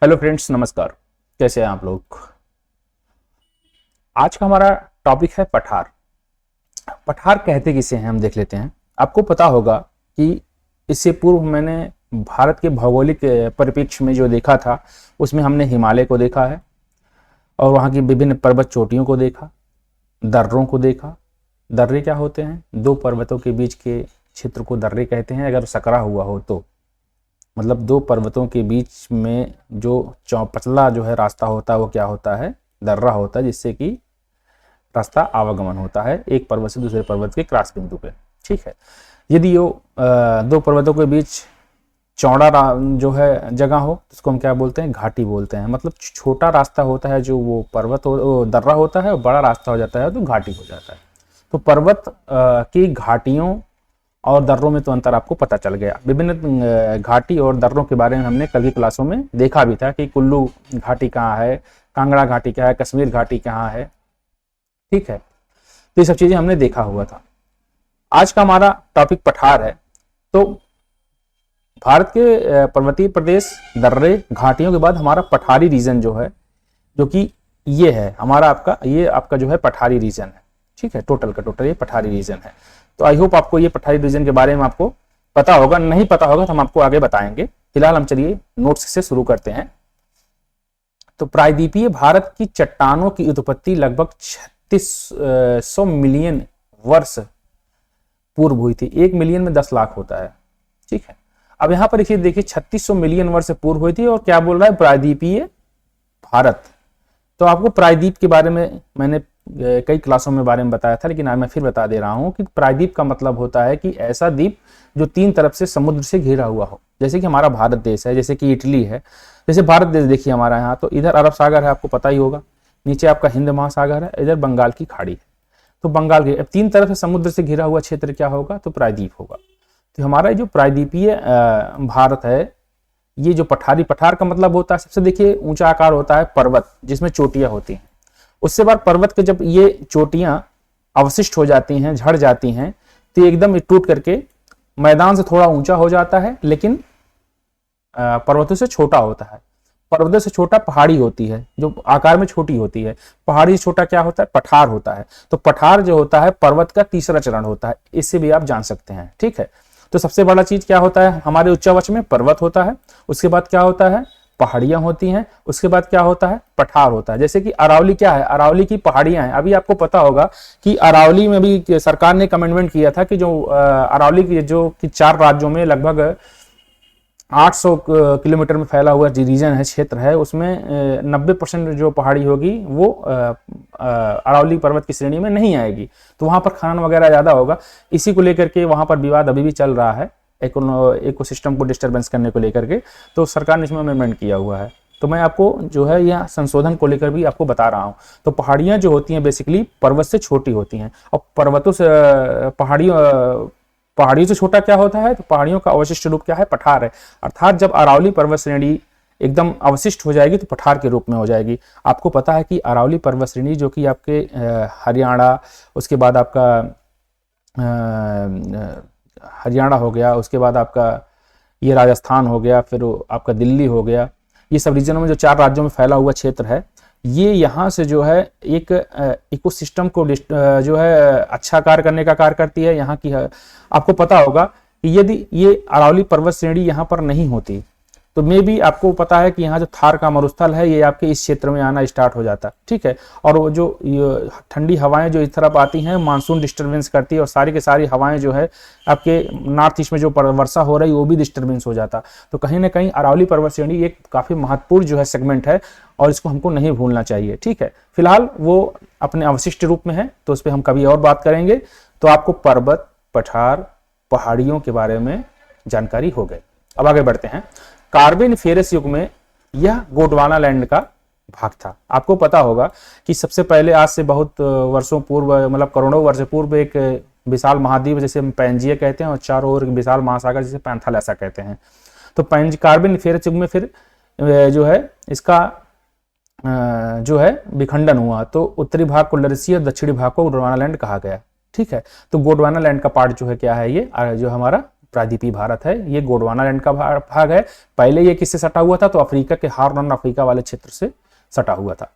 Hello friends, नमस्कार। कैसे हैं आप लोग। आज का हमारा टॉपिक है पठार। पठार कहते किसे हैं हम देख लेते हैं। आपको पता होगा कि इससे पूर्व मैंने भारत के भौगोलिक परिप्रेक्ष्य में जो देखा था उसमें हमने हिमालय को देखा है और वहाँ की विभिन्न पर्वत चोटियों को देखा, दर्रों को देखा। दर्रे क्या होते हैं? दो पर्वतों के बीच के क्षेत्र को दर्रे कहते हैं। अगर सकरा हुआ हो तो मतलब दो पर्वतों के बीच में जो पतला जो है रास्ता होता है वो क्या होता है? दर्रा होता है, जिससे कि रास्ता आवागमन होता है एक पर्वत से दूसरे पर्वत के क्रॉस बिंदु पे। ठीक है। यदि वो दो पर्वतों के बीच चौड़ा जो है जगह हो तो उसको हम क्या बोलते हैं? घाटी बोलते हैं। मतलब छोटा रास्ता होता है जो वो पर्वत वो दर्रा होता है, और बड़ा रास्ता हो जाता है तो घाटी हो जाता है। तो पर्वत की घाटियों और दर्रों में तो अंतर आपको पता चल गया। विभिन्न घाटी और दर्रों के बारे में हमने कल की क्लासों में देखा भी था कि कुल्लू घाटी कहाँ है, कांगड़ा घाटी क्या है, कश्मीर घाटी कहाँ है। ठीक है, तो ये सब चीजें हमने देखा हुआ था। आज का हमारा टॉपिक पठार है। तो भारत के पर्वतीय प्रदेश, दर्रे, घाटियों के बाद हमारा पठारी रीजन जो है, जो कि ये है हमारा आपका जो है पठारी रीजन है। ठीक है, टोटल का टोटल ये पठारी रीजन है। तो आई होप आपको ये पठारी रीजन के बारे में आपको पता होगा। नहीं पता होगा तो हम आपको आगे बताएंगे। फिलहाल हम चलिए नोट्स से शुरू करते हैं। तो प्रायद्वीपीय भारत की चट्टानों की उत्पत्ति लगभग 3600 मिलियन वर्ष पूर्व हुई थी। 1 मिलियन में 10 लाख होता है। ठीक है, अब यहां पर देखिए 3600 मिलियन वर्ष पूर्व हुई थी और क्या बोल रहा है? प्रायद्वीपीय भारत। तो आपको प्रायद्वीप के बारे में मैंने कई क्लासों में बारे में बताया था, लेकिन आज मैं फिर बता दे रहा हूं कि प्रायद्वीप का मतलब होता है कि ऐसा द्वीप जो तीन तरफ से समुद्र से घिरा हुआ हो। जैसे कि हमारा भारत देश है, जैसे कि इटली है। जैसे भारत देश देखिए हमारा यहाँ, तो इधर अरब सागर है, आपको पता ही होगा। नीचे आपका हिंद महासागर है, इधर बंगाल की खाड़ी है। तो बंगाल के तीन तरफ से समुद्र से घिरा हुआ क्षेत्र क्या होगा? तो प्रायद्वीप होगा। तो हमारा जो प्रायद्वीपीय भारत है, ये जो पठार का मतलब होता है, सबसे देखिए ऊंचा आकार होता है पर्वत जिसमें चोटियां होती हैं। उससे बाद पर्वत के जब ये चोटियां अवशिष्ट हो जाती हैं, झड़ जाती हैं, तो एकदम टूट करके मैदान से थोड़ा ऊंचा हो जाता है, लेकिन पर्वतों से छोटा होता है। पर्वतों से छोटा पहाड़ी होती है जो आकार में छोटी होती है। पहाड़ी से छोटा क्या होता है? पठार होता है। तो पठार जो होता है पर्वत का तीसरा चरण होता है। इससे भी आप जान सकते हैं। ठीक है, तो सबसे बड़ा चीज क्या होता है हमारे उच्चावच में? पर्वत होता है। उसके बाद क्या होता है? पहाड़ियां होती हैं। उसके बाद क्या होता है? पठार होता है। जैसे कि अरावली क्या है? अरावली की पहाड़ियां हैं। अभी आपको पता होगा कि अरावली में भी सरकार ने कमेंटमेंट किया था कि जो अरावली की जो कि 4 राज्यों में लगभग 800 किलोमीटर में फैला हुआ रीजन है, क्षेत्र है, उसमें 90% जो पहाड़ी होगी वो अरावली पर्वत की श्रेणी में नहीं आएगी। तो वहां पर खनन वगैरह ज्यादा होगा। इसी को लेकर के वहां पर विवाद अभी भी चल रहा है, इकोसिस्टम को डिस्टर्बेंस करने को लेकर के। तो सरकार ने इसमें अमेंडमेंट किया हुआ है। तो मैं आपको जो है यह संशोधन को लेकर भी आपको बता रहा हूं। तो पहाड़ियां जो होती हैं बेसिकली पर्वत से छोटी होती हैं, और पर्वतों से पहाड़ियों से छोटा क्या होता है? तो पहाड़ियों का अवशिष्ट रूप क्या है? पठार है। अर्थात जब अरावली पर्वत श्रेणी एकदम अवशिष्ट हो जाएगी तो पठार के रूप में हो जाएगी। आपको पता है कि अरावली पर्वत श्रेणी जो कि आपके हरियाणा, उसके बाद आपका हरियाणा हो गया, उसके बाद आपका ये राजस्थान हो गया, फिर आपका दिल्ली हो गया, ये सब रीजनों में जो 4 राज्यों में फैला हुआ क्षेत्र है, ये यहाँ से जो है एक इकोसिस्टम को जो है अच्छा कार्य करने का कार्य करती है। यहाँ की आपको पता होगा कि यदि ये अरावली पर्वत श्रेणी यहाँ पर नहीं होती तो मे भी आपको पता है कि यहाँ जो थार का मरुस्थल है ये आपके इस क्षेत्र में आना स्टार्ट हो जाता। ठीक है, और वो जो ठंडी हवाएं जो इस तरफ आती हैं, मानसून डिस्टर्बेंस करती है, और सारी की सारी हवाएं जो है आपके नॉर्थ ईस्ट में जो वर्षा हो रही है वो भी डिस्टर्बेंस हो जाता। तो कहीं ना कहीं अरावली पर्वत श्रेणी एक काफी महत्वपूर्ण जो है सेगमेंट है और इसको हमको नहीं भूलना चाहिए। ठीक है, फिलहाल वो अपने अवशिष्ट रूप में है, तो उस पर हम कभी और बात करेंगे। तो आपको पर्वत, पठार, पहाड़ियों के बारे में जानकारी हो गई। अब आगे बढ़ते हैं। कार्बोनिफेरस युग में यह गोंडवाना लैंड का भाग था। आपको पता होगा कि सबसे पहले आज से बहुत वर्षों पूर्व, मतलब करोड़ों वर्ष पूर्व, एक विशाल महाद्वीप जिसे हम पैंजिया कहते हैं और चारों ओर विशाल महासागर जिसे पैंथल ऐसा कहते हैं। तो कार्बोनिफेरस युग में फिर जो है इसका जो है विखंडन हुआ, तो उत्तरी भाग को लरसी और दक्षिणी भाग को गोंडवाना लैंड कहा गया। ठीक है, तो गोंडवाना लैंड का पार्ट जो है क्या है? ये जो हमारा प्रायद्वीपीय भारत है, ये गोंडवाना लैंड का भाग है। पहले ये किससे सटा हुआ था, तो अफ्रीका के हॉर्न अफ्रीका वाले क्षेत्र से सटा हुआ था।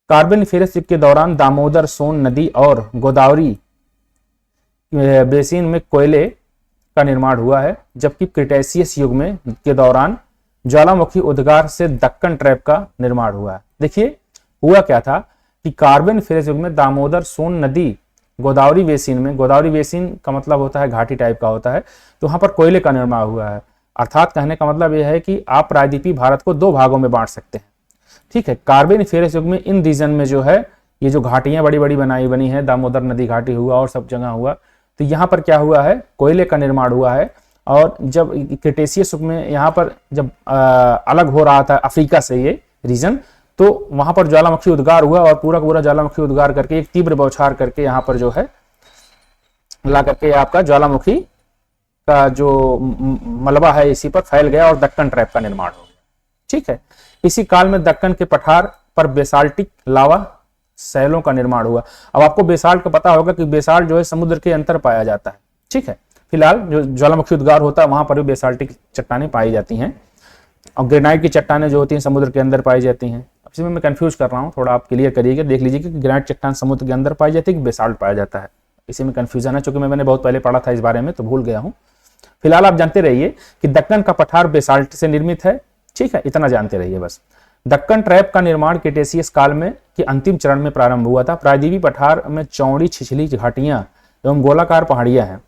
कार्बोनिफेरस युग के दौरान दामोदर, सोन नदी और गोदावरी बेसिन में कोयले का निर्माण हुआ है, जबकि क्रिटेशियस युग में के दौरान ज्वालामुखी उद्गार से दक्कन ट्रैप का निर्माण हुआ है। देखिए हुआ क्या था कि कार्बोनिफेरस युग में दामोदर, सोन नदी, गोदावरी बेसिन में, गोदावरी बेसिन का मतलब होता है घाटी टाइप का होता है, तो वहां पर कोयले का निर्माण हुआ है। अर्थात कहने का मतलब यह है कि आप प्रायद्वीपीय भारत को दो भागों में बांट सकते हैं। ठीक है, कार्बोनिफेरस युग में इन रीजन में जो है ये जो घाटियां बड़ी बड़ी बनी है, दामोदर नदी घाटी हुआ और सब जगह हुआ, तो यहाँ पर क्या हुआ है, कोयले का निर्माण हुआ है। और जब क्रिटेशियस युग में यहाँ पर जब अलग हो रहा था अफ्रीका से ये रीजन, तो वहां पर ज्वालामुखी उद्गार हुआ और पूरा पूरा ज्वालामुखी उद्गार करके एक तीव्र बौछार करके यहाँ पर जो है ला करके आपका ज्वालामुखी का जो मलबा है इसी पर फैल गया और दक्कन ट्रैप का निर्माण हो गया। ठीक है, इसी काल में दक्कन के पठार पर बेसाल्टिक लावा शैलों का निर्माण हुआ। अब आपको बेसाल्ट का पता होगा कि बेसाल्ट जो है समुद्र के अंदर पाया जाता है। ठीक है, फिलहाल जो ज्वालामुखी उद्गार होता है वहां पर भी बेसाल्टिक चट्टानें पाई जाती हैं, और ग्रेनाइट की चट्टानें जो होती हैं समुद्र के अंदर पाई जाती हैं। इसमें मैं कंफ्यूज कर रहा हूँ, थोड़ा आप क्लियर करिएगा, देख लीजिए कि ग्रेनाइट चट्टान समुद्र के अंदर पाई जाती है कि बेसाल्ट पाया जाता है। इसी में कंफ्यूजन है, चूंकि मैंने बहुत पहले पढ़ा था इस बारे में तो भूल गया हूँ। फिलहाल आप जानते रहिए कि दक्कन का पठार बेसाल्ट से निर्मित है। ठीक है, इतना जानते रहिए बस। दक्कन ट्रैप का निर्माण क्रिटेशियस काल में के अंतिम चरण में प्रारंभ हुआ था। प्रायद्वीपीय पठार में चौड़ी छिछली घाटियां एवं गोलाकार पहाड़ियां हैं।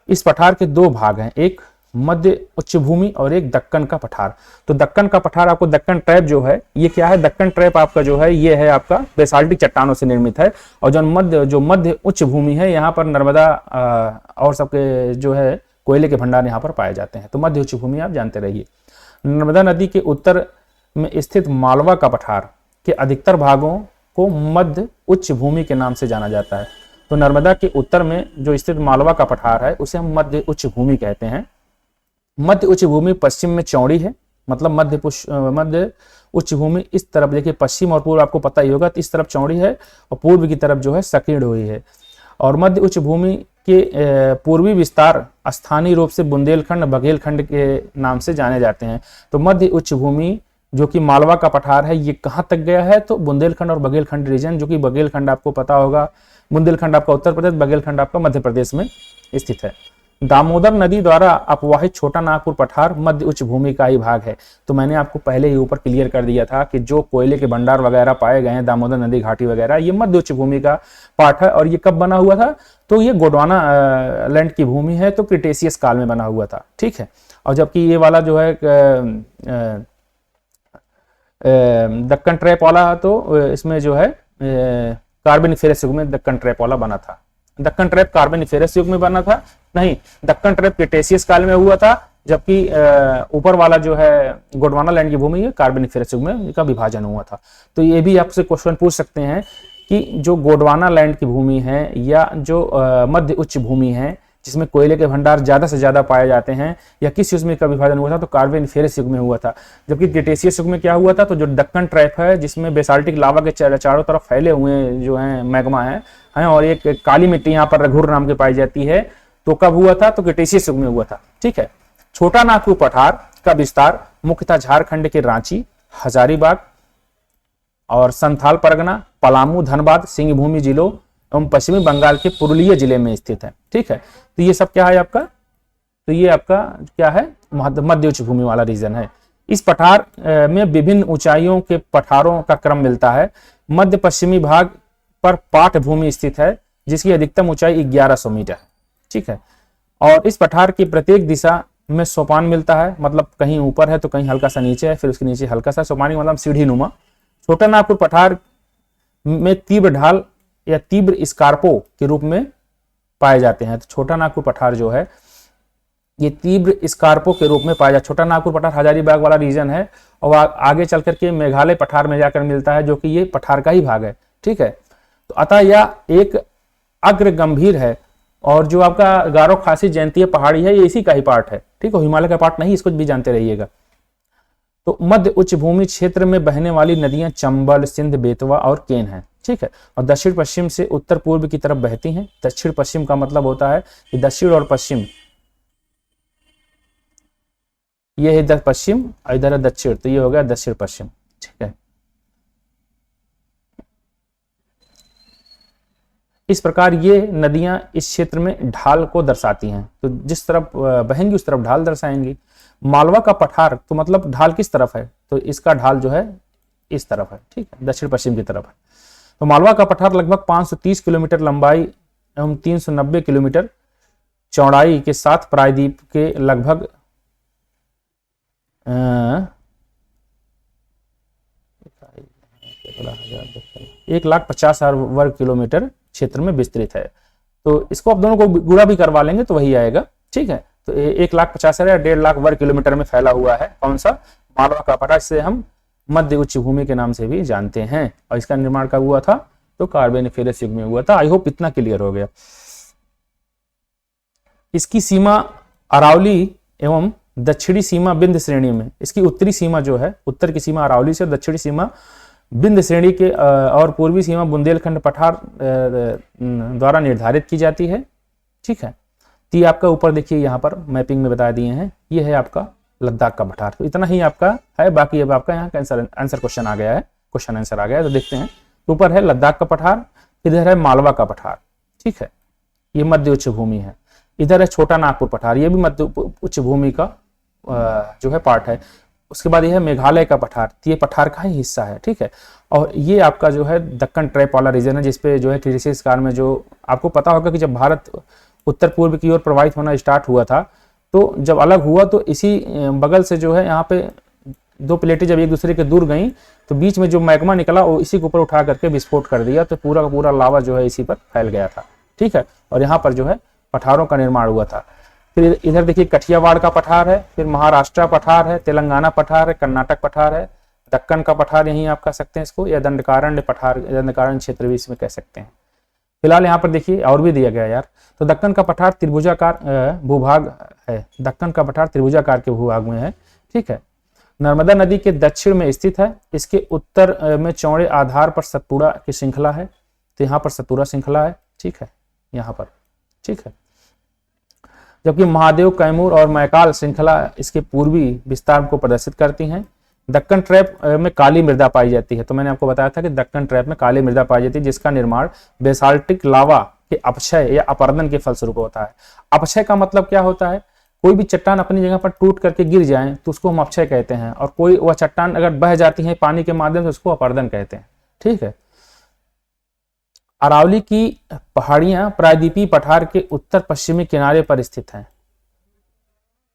इस पठार के दो भाग हैं, एक मध्य उच्च भूमि और एक दक्कन का पठार। तो दक्कन का पठार आपको दक्कन ट्रैप जो है ये क्या है, दक्कन ट्रैप आपका जो है ये है आपका बेसाल्टिक चट्टानों से निर्मित है। और जो मध्य उच्च भूमि है यहाँ पर नर्मदा और सबके जो है कोयले के भंडार यहाँ पर पाए जाते हैं। तो मध्य उच्च भूमि आप जानते रहिए। नर्मदा नदी के उत्तर में स्थित मालवा का पठार के अधिकतर भागों को मध्य उच्च भूमि के नाम से जाना जाता है। तो नर्मदा के उत्तर में जो स्थित मालवा का पठार है उसे हम मध्य उच्च भूमि कहते हैं। मध्य उच्च भूमि पश्चिम में चौड़ी है, मतलब मध्य उच्च भूमि इस तरफ देखिए, पश्चिम और पूर्व आपको पता ही होगा, तो इस तरफ चौड़ी है और पूर्व की तरफ जो है संकीर्ण हुई है। और मध्य उच्च भूमि के पूर्वी विस्तार स्थानीय रूप से बुंदेलखंड, बघेलखंड के नाम से जाने जाते हैं। तो मध्य उच्च भूमि जो कि मालवा का पठार है ये कहाँ तक गया है, तो बुंदेलखंड और बघेलखंड रीजन, जो कि बघेलखंड आपको पता होगा, बुंदेलखंड आपका उत्तर प्रदेश, बघेलखंड आपका मध्य प्रदेश में स्थित है। दामोदर नदी द्वारा अपवाहित छोटा नागपुर पठार मध्य उच्च भूमि का ही भाग है। तो मैंने आपको पहले ही ऊपर क्लियर कर दिया था कि जो कोयले के भंडार वगैरह पाए गए हैं दामोदर नदी घाटी वगैरह, ये मध्य उच्च भूमि का पार्ट है। और ये कब बना हुआ था, तो ये गोंडवाना लैंड की भूमि है, तो क्रिटेशियस काल में बना हुआ था। ठीक है, और जबकि ये वाला जो है दक्कन ट्रैप वाला, तो इसमें जो है कार्बोनिफेरस युग में दक्कन ट्रैप वाला बना था। दक्कन ट्रैप कार्बोनिफेरस युग में बना था, नहीं, दक्कन ट्रैप क्रिटेशियस काल में हुआ था, जबकि ऊपर वाला जो है गोंडवाना लैंड की भूमि है कार्बोनिफेरस युग में इसका विभाजन हुआ था। तो ये भी आपसे क्वेश्चन पूछ सकते हैं कि जो गोंडवाना लैंड की भूमि है या जो मध्य उच्च भूमि है जिसमें कोयले के भंडार ज्यादा से ज्यादा पाए जाते हैं, या किस युग में का विभाजन हुआ था, तो कार्बोनिफेरस युग में हुआ था। जबकि क्रिटेशियस युग में क्या हुआ था, तो जो दक्कन ट्रैप है जिसमें बेसाल्टिक लावा के चारों तरफ फैले हुए जो हैं मैग्मा है, और एक काली मिट्टी यहाँ पर रघुर नाम की पाई जाती है, तो कब हुआ था, तो क्रिटेशियस युग में हुआ था। ठीक है, छोटा नागपुर पठार का विस्तार मुख्यतः झारखंड के रांची, हजारीबाग और संथाल परगना, पलामू, धनबाद, सिंहभूमि जिलों एवं पश्चिमी बंगाल के पुरुलिया जिले में स्थित है। ठीक है, तो ये सब क्या है आपका, तो ये आपका क्या है, मध्य उच्च भूमि वाला रीजन है। इस पठार में विभिन्न ऊंचाइयों के पठारों का क्रम मिलता है। मध्य पश्चिमी भाग पर पाठ भूमि स्थित है जिसकी अधिकतम ऊंचाई 1100 मीटर है। ठीक है, और इस पठार की प्रत्येक दिशा में सोपान मिलता है, मतलब कहीं ऊपर है तो कहीं हल्का सा नीचे है, फिर उसके नीचे हल्का सा सोपानी, मतलब सीढ़ी नुमा। छोटा नागपुर पठार में तीव्र ढाल या तीव्र स्कार्पो के रूप में पाए जाते हैं। तो छोटा नागपुर पठार जो है ये तीव्र स्कार्पो के रूप में पाया जाता है। छोटा नागपुर पठार हजारीबाग वाला रीजन है और आगे चल करके मेघालय पठार में जाकर मिलता है, जो कि ये पठार का ही भाग है। ठीक है, तो अतः यह एक अग्र गंभीर है, और जो आपका गारो खासी जयंतीय पहाड़ी है ये इसी का ही पार्ट है। ठीक है, हिमालय का पार्ट नहीं, इसको भी जानते रहिएगा। तो मध्य उच्च भूमि क्षेत्र में बहने वाली नदियां चंबल, सिंध, बेतवा और केन है। ठीक है, और दक्षिण पश्चिम से उत्तर पूर्व की तरफ बहती हैं। दक्षिण पश्चिम का मतलब होता है कि दक्षिण और पश्चिम ये है इधर पश्चिम और इधर है दक्षिण, तो ये हो गया दक्षिण पश्चिम। ठीक है, इस प्रकार ये नदियां इस क्षेत्र में ढाल को दर्शाती हैं, तो जिस तरफ बहेंगी उस तरफ ढाल दर्शाएंगी। मालवा का पठार, तो मतलब ढाल किस तरफ है, तो इसका ढाल जो है इस तरफ है। ठीक है, दक्षिण पश्चिम की तरफ है। तो मालवा का पठार लगभग 530 किलोमीटर लंबाई एवं 390 किलोमीटर चौड़ाई के साथ प्रायद्वीप के लगभग 1,50,000 वर्ग किलोमीटर क्षेत्र में विस्तृत है। तो इसको आप दोनों को गुणा भी करवा लेंगे तो वही आएगा। ठीक है, तो 1,50,000 या 1.5 लाख वर्ग किलोमीटर में फैला हुआ है कौन सा, मालवा का पठार, जिसे हम मध्य उच्च भूमि के नाम से भी जानते हैं। और इसका निर्माण कब हुआ था, तो कार्बोनिफेरस युग में हुआ था। आई होप इतना क्लियर हो गया। इसकी सीमा अरावली एवं दक्षिणी सीमा विंध्य श्रेणी में, इसकी उत्तरी सीमा जो है, उत्तर की सीमा अरावली से, दक्षिणी सीमा विंध्य श्रेणी के और पूर्वी सीमा बुंदेलखंड पठार द्वारा निर्धारित की जाती है। ठीक है, तो ये आपका ऊपर देखिए यहाँ पर मैपिंग में बता दिए हैं, ये है आपका लद्दाख का पठार। तो इतना ही आपका है, बाकी अब आपका यहाँ का आंसर क्वेश्चन आ गया है, क्वेश्चन आंसर आ गया है। तो देखते हैं, ऊपर है लद्दाख का पठार, इधर है मालवा का पठार। ठीक है, ये मध्य उच्च भूमि है। इधर है छोटा नागपुर पठार, ये भी मध्य उच्च भूमि का जो है पार्ट है। उसके बाद ये है मेघालय का पठार, तो ये पठार का ही हिस्सा है। ठीक है, और ये आपका जो है दक्कन ट्रैप वाला रीजन है, जिसपे जो है क्रीटेशियस काल में, जो आपको पता होगा कि जब भारत उत्तर पूर्व की ओर प्रवाहित होना स्टार्ट हुआ था, तो जब अलग हुआ तो इसी बगल से जो है यहाँ पे दो प्लेटें जब एक दूसरे के दूर गई तो बीच में जो मैग्मा निकला वो इसी के ऊपर उठा करके विस्फोट कर दिया, तो पूरा का पूरा लावा जो है इसी पर फैल गया था। ठीक है, और यहाँ पर जो है पठारों का निर्माण हुआ था। फिर इधर देखिए कठियावाड़ का पठार है, फिर महाराष्ट्र पठार है, तेलंगाना पठार है, कर्नाटक पठार है, दक्कन का पठार यहीं आप कह सकते हैं इसको, या दंडकारण्य पठार, दंडकारण्य क्षेत्र भी इसमें कह सकते हैं। फिलहाल यहाँ पर देखिए और भी दिया गया यार, तो दक्कन का पठार त्रिभुजाकार भूभाग है, दक्कन का पठार त्रिभुजाकार के भूभाग में है। ठीक है, नर्मदा नदी के दक्षिण में स्थित है, इसके उत्तर में चौड़े आधार पर सतपुड़ा की श्रृंखला है, तो यहाँ पर सतपुड़ा श्रृंखला है। ठीक है, यहाँ पर। ठीक है, जबकि महादेव, कैमूर और मैकाल श्रृंखला इसके पूर्वी विस्तार को प्रदर्शित करती हैं। दक्कन ट्रैप में काली मृदा पाई जाती है, तो मैंने आपको बताया था कि दक्कन ट्रैप में काली मृदा पाई जाती है, जिसका निर्माण बेसाल्टिक लावा के अपक्षय या अपरदन के फलस्वरूप होता है। अपक्षय का मतलब क्या होता है, कोई भी चट्टान अपनी जगह पर टूट करके गिर जाए तो उसको हम अपक्षय कहते हैं, और कोई वह चट्टान अगर बह जाती है पानी के माध्यम से उसको अपरदन कहते हैं। ठीक है, अरावली की पहाड़ियां प्रायद्वीपीय पठार के उत्तर पश्चिमी किनारे पर स्थित हैं।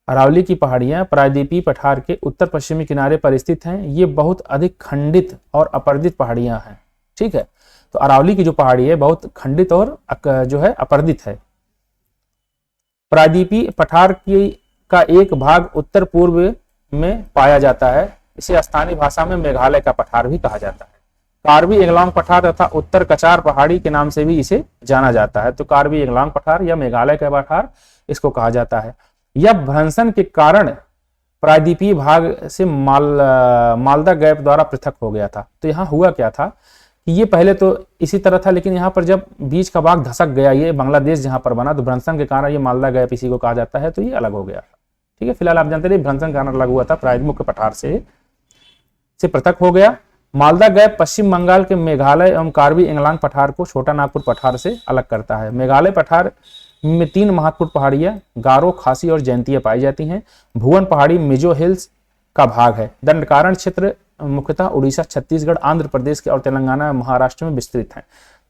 अरावली की पहाड़ियां प्रायद्वीपीय पठार के उत्तर पश्चिमी किनारे पर स्थित हैं। ये बहुत अधिक खंडित और अपर्दित पहाड़ियां हैं। ठीक है, तो अरावली की जो पहाड़ी है बहुत खंडित और जो है अपर्दित है। प्रायद्वीपीय पठार की का एक भाग उत्तर पूर्व में पाया जाता है, इसे स्थानीय भाषा में मेघालय का पठार भी कहा जाता है। कार्बी एंगलांग पठार तथा उत्तर कचार पहाड़ी के नाम से भी इसे जाना जाता है, तो कार्बी एंगलांग पठार या मेघालय का पठार इसको कहा जाता है। यह भ्रंशन के कारण प्रायद्वीपीय भाग से मालदा गैप द्वारा पृथक हो गया था। तो यहाँ हुआ क्या था कि ये पहले तो इसी तरह था, लेकिन यहाँ पर जब बीच का भाग धसक गया, ये बांग्लादेश जहाँ पर बना, तो भ्रंशन के कारण ये मालदा गैप इसी को कहा जाता है, तो ये अलग हो गया। ठीक है, फिलहाल आप जानते रहिए भ्रंशन के कारण अलग हुआ था, प्रायद्वीप के पठार से पृथक हो गया। मालदा गैप पश्चिम बंगाल के मेघालय एवं कार्बी एंगलांग पठार को छोटा नागपुर पठार से अलग करता है। मेघालय पठार में 3 महत्वपूर्ण पहाड़ियां गारो, खासी और जयंतिया पाई जाती हैं। भुवन पहाड़ी मिजो हिल्स का भाग है। दंडकारण्य क्षेत्र मुख्यतः उड़ीसा, छत्तीसगढ़, आंध्र प्रदेश के और तेलंगाना, महाराष्ट्र में विस्तृत हैं।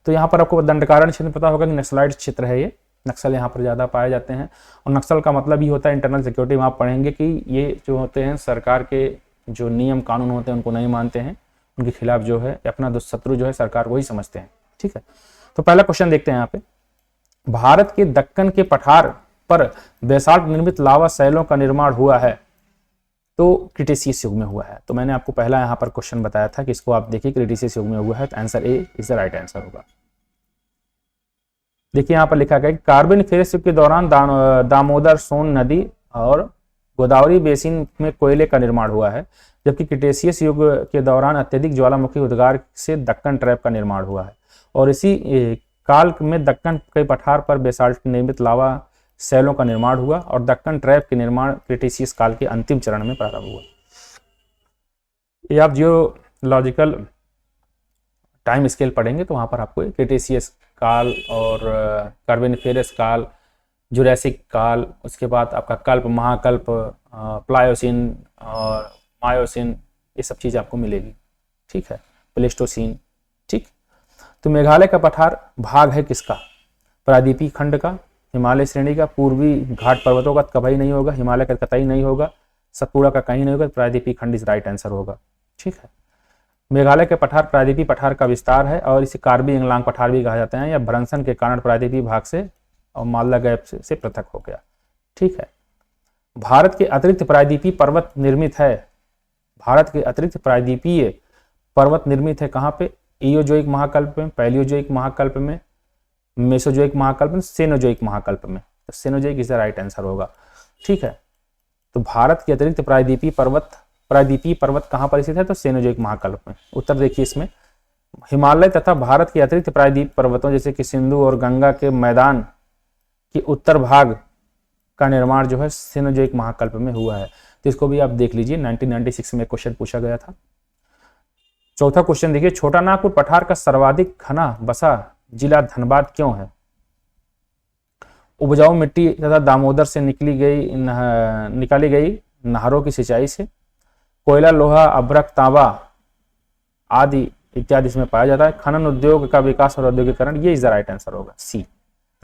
तो यहाँ पर आपको दंडकारण्य क्षेत्र पता होगा कि नक्सलाइट क्षेत्र है, ये नक्सल यहाँ पर ज्यादा पाए जाते हैं। और नक्सल का मतलब ही होता है इंटरनल सिक्योरिटी। आप पढ़ेंगे कि ये जो होते हैं सरकार के जो नियम कानून होते हैं उनको नहीं मानते हैं, उनके खिलाफ जो है अपना दुष्शत्रु जो है सरकार को ही समझते हैं। ठीक है, तो पहला क्वेश्चन देखते हैं यहाँ पे, भारत के दक्कन के पठार पर बेसाल्ट निर्मित लावा शैलों का निर्माण हुआ है, तो क्रिटेशियस युग में हुआ है। तो मैंने आपको पहला यहाँ पर क्वेश्चन बताया था कि इसको आप देखिए क्रिटेशियस युग में हुआ है, तो answer A is the right answer होगा। देखिए यहाँ पर लिखा गया कि कार्बोनिफेरस युग के दौरान दामोदर, सोन नदी और गोदावरी बेसिन में कोयले का निर्माण हुआ है, जबकि क्रिटेशियस युग के दौरान अत्यधिक ज्वालामुखी उद्गार से दक्कन ट्रैप का निर्माण हुआ है। और इसी काल में दक्कन के पठार पर बेसाल्ट निर्मित लावा शैलों का निर्माण हुआ और दक्कन ट्रैप के निर्माण क्रिटेशियस काल के अंतिम चरण में प्रारंभ हुआ। ये आप जियोलॉजिकल टाइम स्केल पढ़ेंगे तो वहाँ पर आपको क्रिटेशियस काल और कार्बोनिफेरस काल, जुरैसिक काल, उसके बाद आपका कल्प, महाकल्प, प्लायोसिन और मायोसिन, ये सब चीज़ आपको मिलेगी। ठीक है, प्लेस्टोसीन। ठीक, तो मेघालय का पठार भाग है किसका? प्रायद्वीपीय खंड का, हिमालय श्रेणी का, पूर्वी घाट पर्वतों का कभी नहीं होगा, हिमालय का कतई नहीं होगा, सतपुड़ा का कहीं नहीं होगा, प्रायद्वीपीय खंड इस राइट आंसर होगा। ठीक है, मेघालय के पठार प्रायद्वीपीय पठार का विस्तार है और इसे कार्बी एंगलांग पठार भी कहा जाता है। या भ्रंशन के कारण प्रायद्वीपीय भाग से और मालदा गैप से पृथक हो गया। ठीक है, भारत के अतिरिक्त प्रायद्वीपीय पर्वत निर्मित है। भारत के अतिरिक्त प्रायद्वीपीय पर्वत निर्मित है कहाँ पे? इयोजोइक महाकल्प में, पैलियोजोइक महाकल्प में, मेसोजोइक महाकल्प में, सेनोजोइक महाकल्प में। तो Cenozoic is the right answer होगा। ठीक है, तो भारत के अतिरिक्त प्रायद्वीपीय पर्वत कहाँ पर स्थित है? तो सेनोजोइक महाकल्प में। उत्तर देखिए इसमें, हिमालय तथा भारत के अतिरिक्त प्रायद्वीपीय पर्वतों जैसे कि सिंधु और गंगा के मैदान के उत्तर भाग का निर्माण जो है सेनोजोइक महाकल्प में हुआ है। तो इसको भी आप देख लीजिए, 1996 में क्वेश्चन पूछा गया था। चौथा क्वेश्चन देखिए, छोटा नागपुर पठार का सर्वाधिक घना बसा जिला धनबाद क्यों है? उपजाऊ मिट्टी तथा दामोदर से निकाली गई नहरों की सिंचाई से, कोयला, लोहा, अभ्रक, तांबा आदि इत्यादि इसमें पाया जाता है, खनन उद्योग का विकास और औद्योगिकरण, ये इज द राइट आंसर होगा, सी।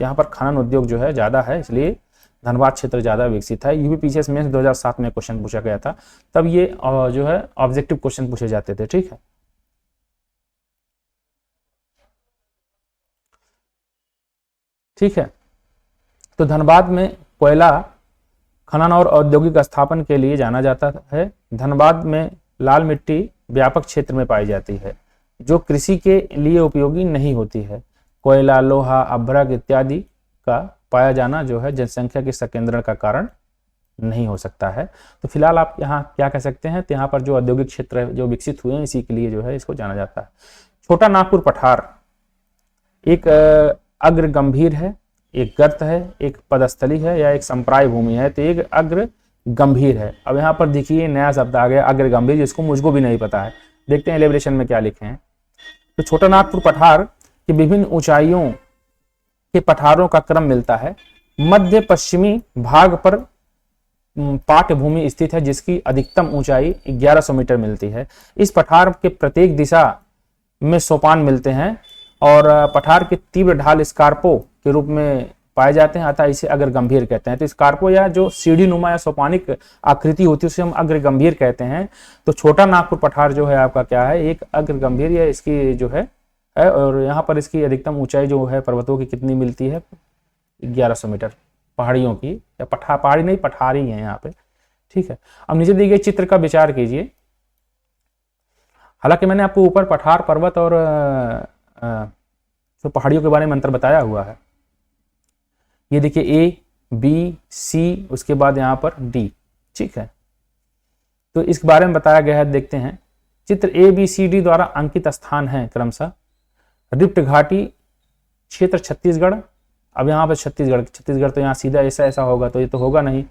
यहाँ पर खनन उद्योग जो है ज्यादा है, इसलिए धनबाद क्षेत्र ज्यादा विकसित है। यूपीपीसीएस में 2007 में क्वेश्चन पूछा गया था, तब ये जो है ऑब्जेक्टिव क्वेश्चन पूछे जाते थे। ठीक है, ठीक है, तो धनबाद में कोयला खनन और औद्योगिक स्थापन के लिए जाना जाता है। धनबाद में लाल मिट्टी व्यापक क्षेत्र में पाई जाती है जो कृषि के लिए उपयोगी नहीं होती है। कोयला, लोहा, अभ्रक इत्यादि का पाया जाना जो है जनसंख्या के संकेंद्रण का कारण नहीं हो सकता है। तो फिलहाल आप यहाँ क्या कह सकते हैं, तो यहाँ पर जो औद्योगिक क्षेत्र जो विकसित हुए हैं इसी के लिए जो है इसको जाना जाता है। छोटा नागपुर पठार एक अग्र गंभीर है, एक गर्त है, एक पदस्थली है या एक संप्राय भूमि है? तो एक अग्र गंभीर है। अब यहाँ पर देखिए नया शब्द आ गया अग्र गंभीर, जिसको मुझको भी नहीं पता है। देखते हैं एलिब्रेशन में क्या लिखे हैं। तो छोटा नागपुर पठार की विभिन्न ऊंचाइयों के पठारों का क्रम मिलता है। मध्य पश्चिमी भाग पर पाट भूमि स्थित है जिसकी अधिकतम ऊंचाई 1100 मीटर मिलती है। इस पठार के प्रत्येक दिशा में सोपान मिलते हैं और पठार के तीव्र ढाल स्कार्पो के रूप में पाए जाते हैं, अतः इसे अग्र गंभीर कहते हैं। तो स्कार्पो या जो सीढ़ी नुमा या सोपानिक आकृति होती है उसे हम अग्र गंभीर कहते हैं। तो छोटा नागपुर पठार जो है आपका क्या है, एक अग्र गंभीर या इसकी जो है और यहाँ पर इसकी अधिकतम ऊंचाई जो है पर्वतों की कितनी मिलती है? 1100 मीटर पहाड़ियों की, या पहाड़ी नहीं पठारी है यहाँ पे। ठीक है, अब नीचे दिए गए चित्र का विचार कीजिए। हालांकि मैंने आपको ऊपर पठार, पर्वत और तो पहाड़ियों के बारे में अंतर बताया हुआ है। ये देखिए ए, बी, सी, उसके बाद यहाँ पर डी। ठीक है, तो इस बारे में बताया गया है, देखते हैं। चित्र ए, बी, सी, डी द्वारा अंकित स्थान है क्रमशः रिफ्ट घाटी क्षेत्र छत्तीसगढ़। अब यहाँ पर छत्तीसगढ़ तो यहाँ सीधा ऐसा होगा, तो ये तो होगा नहीं।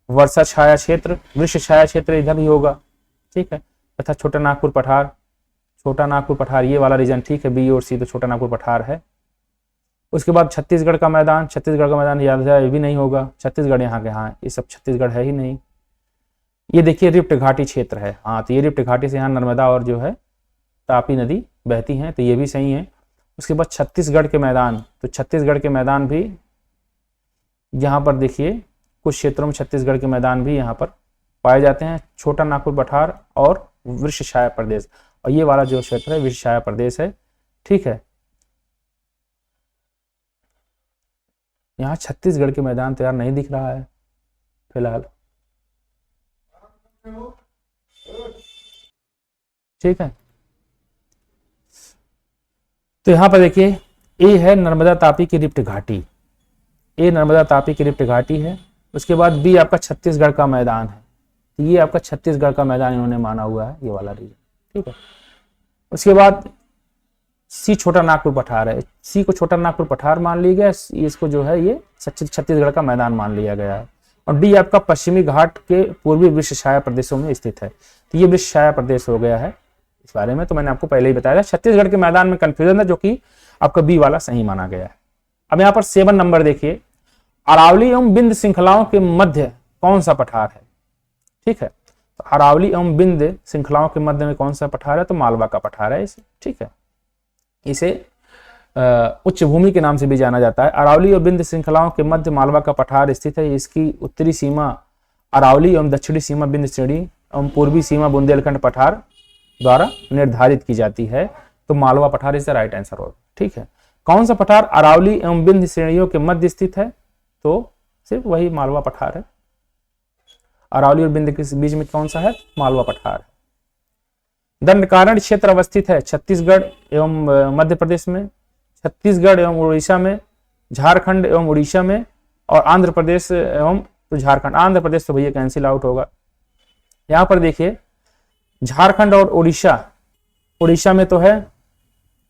वर्षा छाया क्षेत्र, वृक्ष छाया क्षेत्र इधर ही होगा। ठीक है, तथा छोटा नागपुर पठार ये वाला रीजन। ठीक है, बी और सी तो छोटा नागपुर पठार है। उसके बाद छत्तीसगढ़ का मैदान याद है, ये भी नहीं होगा। छत्तीसगढ़ यहाँ के, हाँ ये सब छत्तीसगढ़ है ही नहीं। ये देखिए रिफ्ट घाटी क्षेत्र है, हाँ तो ये रिफ्ट घाटी से यहाँ नर्मदा और जो है तापी नदी बहती हैं, तो ये भी सही है। उसके बाद छत्तीसगढ़ के मैदान, तो छत्तीसगढ़ के मैदान भी यहाँ पर देखिए कुछ क्षेत्रों में छत्तीसगढ़ के मैदान भी यहाँ पर पाए जाते हैं। छोटा नागपुर पठार और वृक्ष छाया प्रदेश, और ये वाला जो क्षेत्र है वृक्ष छाया प्रदेश है। ठीक है, यहाँ छत्तीसगढ़ के मैदान तो यार नहीं दिख रहा है फिलहाल। ठीक है, तो यहाँ पर देखिए ए है नर्मदा तापी की रिफ्ट घाटी, ए नर्मदा तापी की रिफ्ट घाटी है। उसके बाद बी आपका छत्तीसगढ़ का मैदान है, तो ये आपका छत्तीसगढ़ का मैदान इन्होंने माना हुआ है, ये वाला रीजन। ठीक है, उसके बाद सी छोटा नागपुर पठार है, सी को छोटा नागपुर पठार मान लिया गया, इसको जो है ये छत्तीसगढ़ का मैदान मान लिया गया है। और डी आपका पश्चिमी घाट के पूर्वी वृक्षछाया प्रदेशों में स्थित है, तो ये वृक्षछाया प्रदेश हो गया है। इस बारे में तो मैंने आपको पहले ही बताया था, छत्तीसगढ़ के मैदान में कंफ्यूजन है, जो कि आपका बी वाला सही माना गया है। अब यहाँ पर 7 नंबर देखिए, अरावली एवं बिंद श्रृंखलाओं के मध्य कौन सा पठार है? ठीक है, तो अरावली एवं बिंद श्रृंखलाओं के मध्य में कौन सा पठार है? तो मालवा का पठार है इसे। ठीक है, इसे उच्च भूमि के नाम से भी जाना जाता है। अरावली और बिंद श्रृंखलाओं के मध्य मालवा का पठार स्थित है। इसकी उत्तरी सीमा अरावली एवं दक्षिणी सीमा बिंद श्रेणी एवं पूर्वी सीमा बुंदेलखंड पठार द्वारा निर्धारित की जाती है। तो मालवा पठार इज द राइट आंसर होगा। ठीक है, कौन सा पठार अरावली एवं बिंद श्रेणियों के मध्य स्थित है? तो सिर्फ वही मालवा पठार है। अरावली और बिंद के बीच में कौन सा है? मालवा पठार है। दंडकारण्य क्षेत्र अवस्थित है छत्तीसगढ़ एवं मध्य प्रदेश में, छत्तीसगढ़ एवं उड़ीसा में, झारखंड एवं उड़ीसा में, और आंध्र प्रदेश एवं तो झारखंड। आंध्र प्रदेश तो भैया कैंसिल आउट होगा। यहां पर देखिए झारखंड और उड़ीसा में तो है,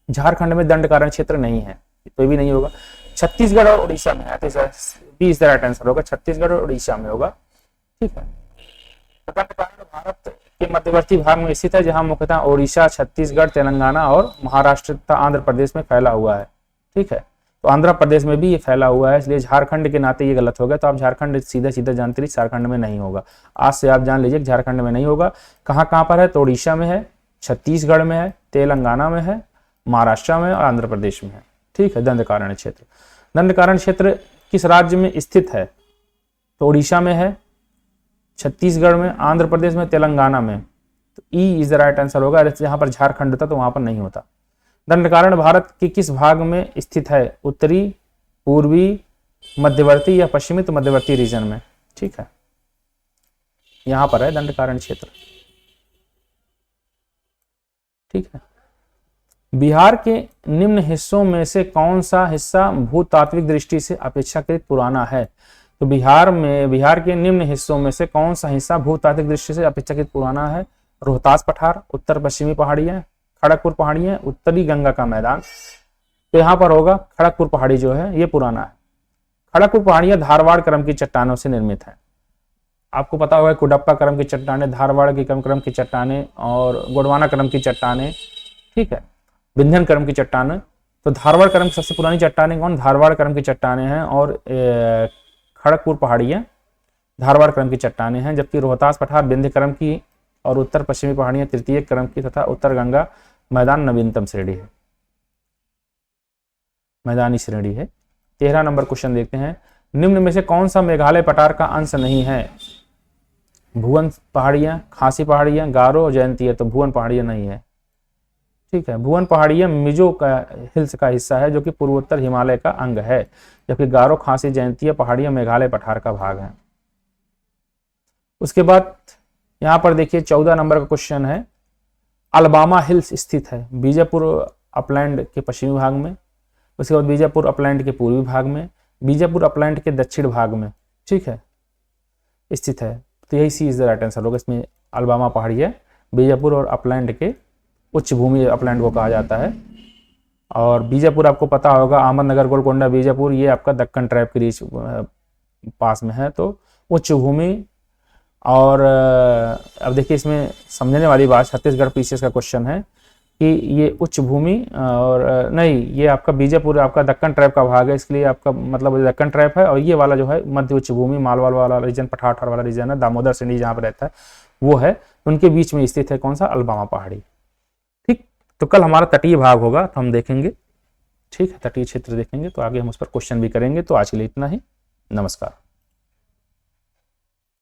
झारखंड में दंडकारण्य क्षेत्र नहीं है, तो ये भी नहीं होगा। छत्तीसगढ़ और उड़ीसा में है, तो B is the right answer होगा, छत्तीसगढ़ और उड़ीसा में होगा। ठीक है, दंडकारण्य भारत के मध्यवर्ती भाग में स्थित है, जहां मुख्यतः ओडिशा, छत्तीसगढ़, तेलंगाना और महाराष्ट्र तथा आंध्र प्रदेश में फैला हुआ है। ठीक है, तो आंध्र प्रदेश में भी ये फैला हुआ है, इसलिए झारखंड के नाते ये गलत हो गया। तो आप झारखंड सीधा सीधा जानते रहिए, झारखंड में नहीं होगा। आज से आप जान लीजिए झारखंड में नहीं होगा। कहाँ पर है? तो उड़ीसा में है, छत्तीसगढ़ में है, तेलंगाना में है, महाराष्ट्र में और आंध्र प्रदेश में है। ठीक है, दंडकारण्य क्षेत्र। दंडकारण्य क्षेत्र किस राज्य में स्थित है? तो उड़ीसा में है, छत्तीसगढ़ में, आंध्र प्रदेश में, तेलंगाना में। तो E is the right answer होगा। जहां पर झारखंड होता तो वहां पर नहीं होता। दंडकारण्य भारत के किस भाग में स्थित है? उत्तरी, पूर्वी, मध्यवर्ती या पश्चिमी? तो मध्यवर्ती रीजन में। ठीक है, यहां पर है दंडकारण्य क्षेत्र। ठीक है, बिहार के निम्न हिस्सों में से कौन सा हिस्सा भूतात्विक दृष्टि से अपेक्षाकृत पुराना है? तो बिहार के निम्न हिस्सों में से कौन सा हिस्सा भूतात्विक दृष्टि से अपेक्षाकृत पुराना है? रोहतास पठार, उत्तर पश्चिमी पहाड़ियां, खड़गपुर पहाड़ियां, उत्तरी गंगा का मैदान। तो यहाँ पर होगा खड़गपुर पहाड़ी जो है ये पुराना है। खड़गपुर पहाड़ियां धारवाड़ क्रम की चट्टानों से निर्मित है। आपको पता होगा कुडप्पा क्रम की चट्टानें, धारवाड़ की क्रम की चट्टानें और गोंडवाना क्रम की चट्टानें। ठीक है, विंध्यन क्रम की चट्टानें। तो धारवाड़ क्रम की सबसे पुरानी चट्टानें कौन? धारवाड़ क्रम की चट्टानें हैं, और खड़गपुर पहाड़ियां धारवाड़ क्रम की चट्टानें हैं, जबकि रोहतास पठार विंध्य क्रम की और उत्तर पश्चिमी पहाड़ियां तृतीय क्रम की तथा उत्तर गंगा मैदान नवीनतम श्रेणी है, मैदानी श्रेणी है। 13 नंबर क्वेश्चन देखते हैं, निम्न में से कौन सा मेघालय पठार का अंश नहीं है? भुवन पहाड़ियां, खासी पहाड़ियां, गारो, जयंती है। तो भुवन पहाड़ियां नहीं है। ठीक है, भुवन पहाड़ियां मिजो का हिल्स का हिस्सा है, जो कि पूर्वोत्तर हिमालय का अंग है, जबकि गारो, खासी, जयंती पहाड़ियां मेघालय पठार का भाग है। उसके बाद यहां पर देखिए 14 नंबर का क्वेश्चन है, अलबामा हिल्स स्थित है बीजापुर अपलैंड के पश्चिमी भाग में, उसके बाद बीजापुर अपलैंड के पूर्वी भाग में, बीजापुर अपलैंड के दक्षिण भाग में। ठीक है, स्थित है। तो यही सी इज द राइट आंसर होगा। इसमें अलबामा पहाड़ी है, बीजापुर और अपलैंड के उच्च भूमि अपलैंड को कहा जाता है। और बीजापुर आपको पता होगा, अहमदनगर, गोलकोंडा, बीजापुर, ये आपका दक्कन ट्राइब के रीच पास में है। तो उच्च भूमि। और अब देखिए इसमें समझने वाली बात, छत्तीसगढ़ पीसीएस का क्वेश्चन है कि ये उच्च भूमि और नहीं, ये आपका बीजापुर आपका दक्कन ट्राइब का भाग है, इसलिए आपका मतलब दक्कन ट्राइब है। और ये वाला जो है मध्य उच्च भूमि, मालवाल वाला रीजन, पठार वाला रीजन है, दामोदर श्रेणी जहाँ पर रहता है वो है, उनके बीच में स्थित है कौन सा? अलबामा पहाड़ी। ठीक, तो कल हमारा तटीय भाग होगा तो हम देखेंगे। ठीक है, तटीय क्षेत्र देखेंगे, तो आगे हम उस पर क्वेश्चन भी करेंगे। तो आज के लिए इतना ही, नमस्कार।